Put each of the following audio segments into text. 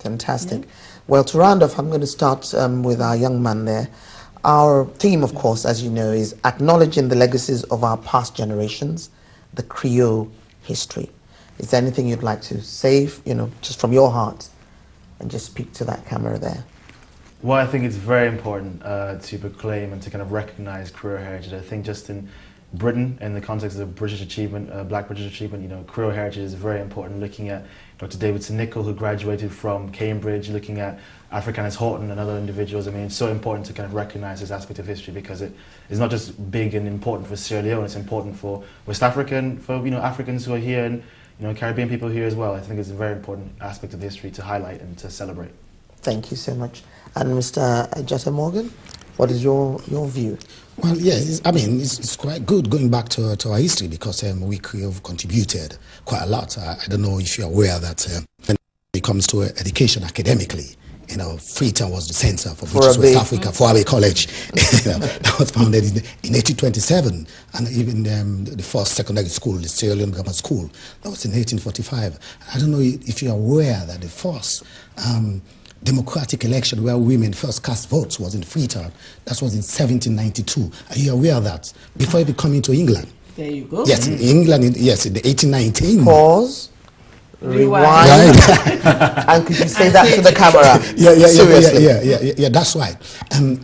Fantastic. Well, to round off, I'm going to start with our young man there. Our theme, of course, as you know, is acknowledging the legacies of our past generations, the Krio history. Is there anything you'd like to say, just from your heart, and just speak to that camera there? Well, I think it's very important to proclaim and to kind of recognize Krio heritage. I think just in Britain, in the context of British achievement, Black British achievement, Krio heritage is very important. Looking at Dr. Davidson Nicol, who graduated from Cambridge, looking at Africanus Horton and other individuals. I mean, it's so important to kind of recognize this aspect of history because it is not just big and important for Sierra Leone, it's important for West Africa and for Africans who are here and Caribbean people here as well. I think it's a very important aspect of history to highlight and to celebrate. Thank you so much. And Mr. Jesse Morgan, what is your view? Well, yes, it's quite good going back to our history because we have contributed quite a lot. I don't know if you're aware that when it comes to education academically, Freetown was the center for British West Africa, for our college. That was founded in 1827, and even the first secondary school, the Sierra Leone Grammar School, that was in 1845. I don't know if you're aware that the first democratic election where women first cast votes was in Freetown. That was in 1792. Are you aware of that? Before even coming to England. There you go. Yes, in England, yes, in the 1819. Pause. Rewind. And could you say that to the camera? Yeah, that's right.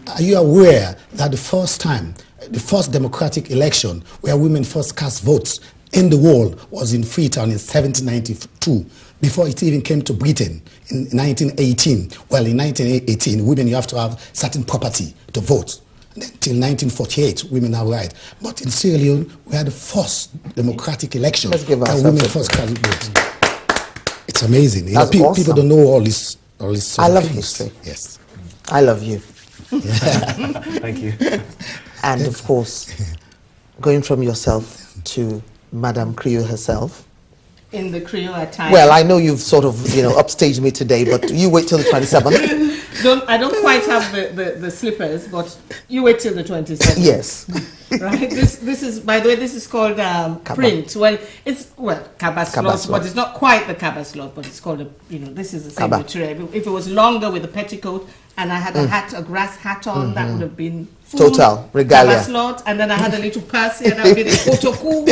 Are you aware that the first democratic election where women first cast votes in the world was in Freetown in 1792, before it even came to Britain in 1918. Well, in 1918, women, you have to have certain property to vote. Until 1948, women are right. But in Sierra Leone, we had the first democratic election where women first cast votes. It's amazing. Awesome. People don't know all this. I love history. Yes. I love you. Thank you. And of course, going from yourself to Madame Krio herself. In the Krio attire. Well, I know you've sort of, upstaged me today, but you wait till the 27th. I don't quite have the slippers, but you wait till the 27th. Yes. Right. This is, by the way, this is called print. Well, it's cabasloth, but it's not quite the cabasloth, but it's called this is the same material. If it was longer with a petticoat and I had a grass hat on, that would have been full total regalia. Cabasloth, and then I had a little pass and I did a photocool.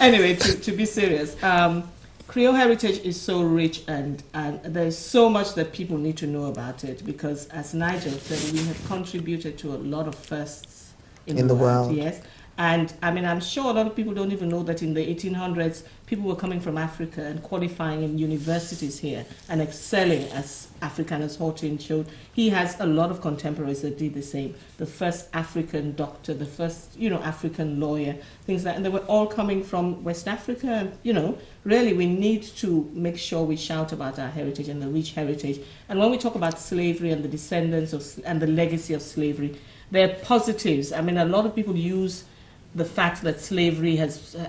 Anyway, to be serious, Krio heritage is so rich and there's so much that people need to know about it because, as Nigel said, we have contributed to a lot of firsts in the world. Yes. And I'm sure a lot of people don't even know that in the 1800s, people were coming from Africa and qualifying in universities here and excelling, as Africanus Horton showed. He has a lot of contemporaries that did the same. The first African doctor, the first, African lawyer, things like that. And they were all coming from West Africa. And, really, we need to make sure we shout about our heritage and the rich heritage. And when we talk about slavery and the descendants of, and the legacy of slavery, there are positives. A lot of people use the fact that slavery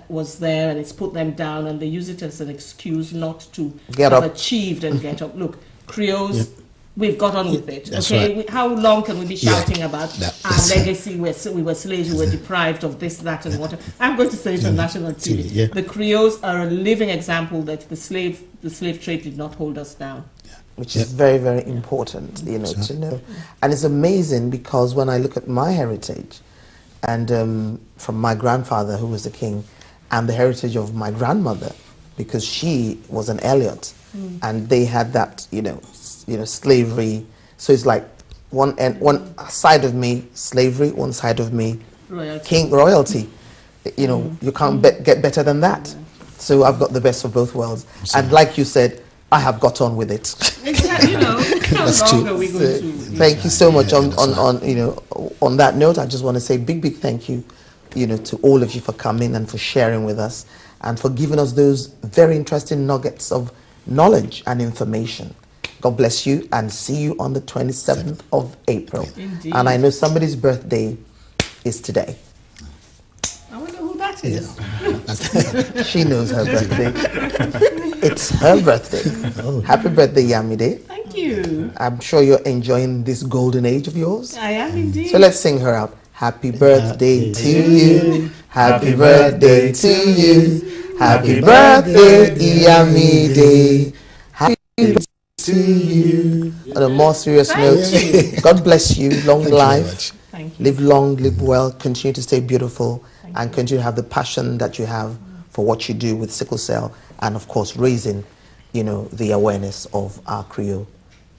was there and it's put them down, and they use it as an excuse not to have achieved and get up. Look, Krios, we've got on with it. Okay, right. How long can we be shouting about our legacy? We were slaves, we were deprived of this, that, and whatever. I'm going to say it on national TV. The Krios are a living example that the slave trade did not hold us down. Which is very, very important, to know. And it's amazing because when I look at my heritage, and from my grandfather, who was the king, and the heritage of my grandmother, because she was an Elliot, and they had that, slavery. So it's like one side of me slavery, one side of me royalty. You can't get better than that. So I've got the best of both worlds. And like you said, I have got on with it. Exactly, how long are we going to? Thank you so much. On that note, I just want to say big thank you, to all of you for coming and for sharing with us and for giving us those very interesting nuggets of knowledge and information. God bless you, and see you on the 27th of April. Indeed. And I know somebody's birthday is today. I wonder who that is. She knows her birthday. It's her birthday. Happy birthday, Yamide. Thank you. I'm sure you're enjoying this golden age of yours. I am indeed. So let's sing her out. Happy birthday to you. Happy birthday to you. Happy birthday, Yamide. Happy birthday. to you. On a more serious Thank note, God bless you, long Thank you very life, much. Thank you. live long, live well, continue to stay beautiful, Thank and you. continue to have the passion that you have for what you do with sickle cell, and of course raising, you know, the awareness of our Krio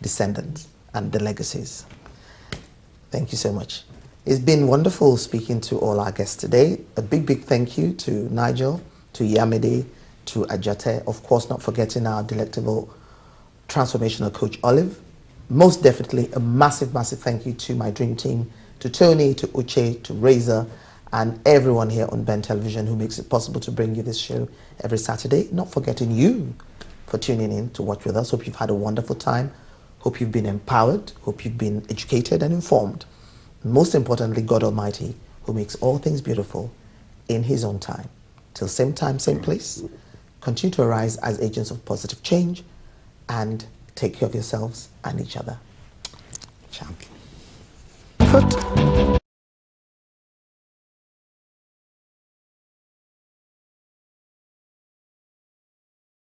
descendants and the legacies. Thank you so much. It's been wonderful speaking to all our guests today. A big, big thank you to Nigel, to Yamide, to Ajate, of course not forgetting our delectable transformational coach Olive. Most definitely a massive, massive thank you to my dream team, to Tony, to Uche, to Razor, and everyone here on Ben Television who makes it possible to bring you this show every Saturday. Not forgetting you for tuning in to watch with us. Hope you've had a wonderful time. Hope you've been empowered. Hope you've been educated and informed. Most importantly, God Almighty, who makes all things beautiful in His own time. Till same time, same place, continue to arise as agents of positive change and take care of yourselves and each other. Champion.